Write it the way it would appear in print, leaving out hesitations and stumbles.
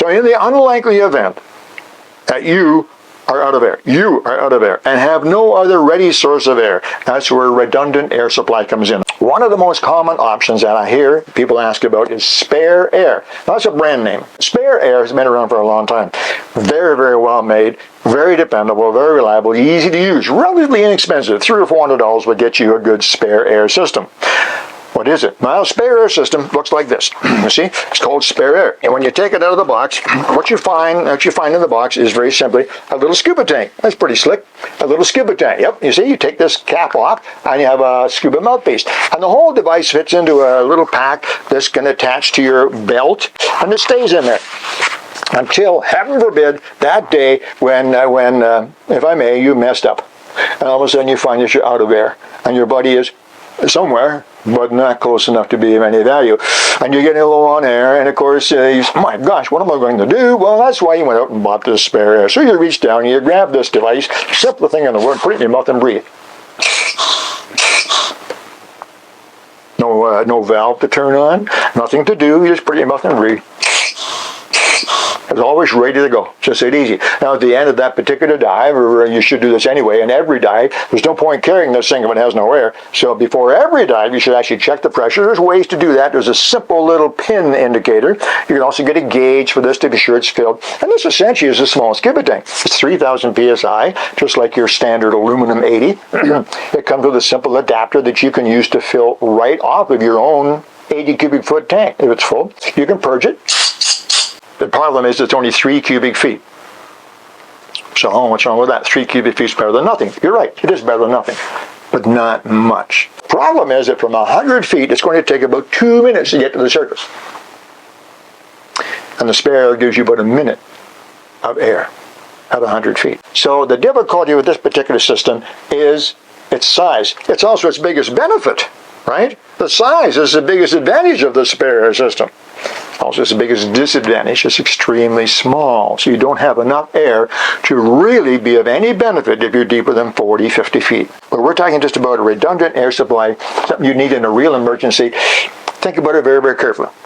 So in the unlikely event that you are out of air, and have no other ready source of air, that's where redundant air supply comes in. One of the most common options that I hear people ask about is spare air. That's a brand name. Spare air has been around for a long time. Very, very well made, very dependable, very reliable, easy to use, relatively inexpensive. $300 or $400 will get you a good spare air system. What is it? Well, a spare air system looks like this. You see, it's called spare air. And when you take it out of the box, what you find in the box is very simply a little scuba tank. That's pretty slick. A little scuba tank. Yep. You see, you take this cap off, and you have a scuba mouthpiece. And the whole device fits into a little pack that's going to attach to your belt, and it stays in there until, heaven forbid, that day when, if I may, you messed up. And all of a sudden you find that you're out of air, and your buddy is somewhere, but not close enough to be of any value. And you're getting low on air, and of course, my gosh, what am I going to do? Well, that's why you went out and bought this spare air. So you reach down, and you grab this device, simplest thing in the world, put it in your mouth and breathe. No valve to turn on, nothing to do, you just put it in your mouth and breathe. It's always ready to go. Just that easy. Now, at the end of that particular dive, or you should do this anyway, in every dive, there's no point carrying this thing if it has no air. So before every dive, you should actually check the pressure. There's ways to do that. There's a simple little pin indicator. You can also get a gauge for this to be sure it's filled. And this essentially is a small scuba tank. It's 3,000 psi, just like your standard aluminum 80. It comes with a simple adapter that you can use to fill right off of your own 80 cubic foot tank. If it's full, you can purge it. The problem is it's only 3 cubic feet. So what's wrong with that? 3 cubic feet is better than nothing. You're right, it is better than nothing, but not much. Problem is that from 100 feet, it's going to take about 2 minutes to get to the surface. And the spare air gives you about a minute of air at 100 feet. So the difficulty with this particular system is its size. It's also its biggest benefit, right? The size is the biggest advantage of the spare air system. Also, it's the biggest disadvantage. It's extremely small, so you don't have enough air to really be of any benefit if you're deeper than 40, 50 feet. But we're talking just about a redundant air supply, something you need in a real emergency. Think about it very, very carefully.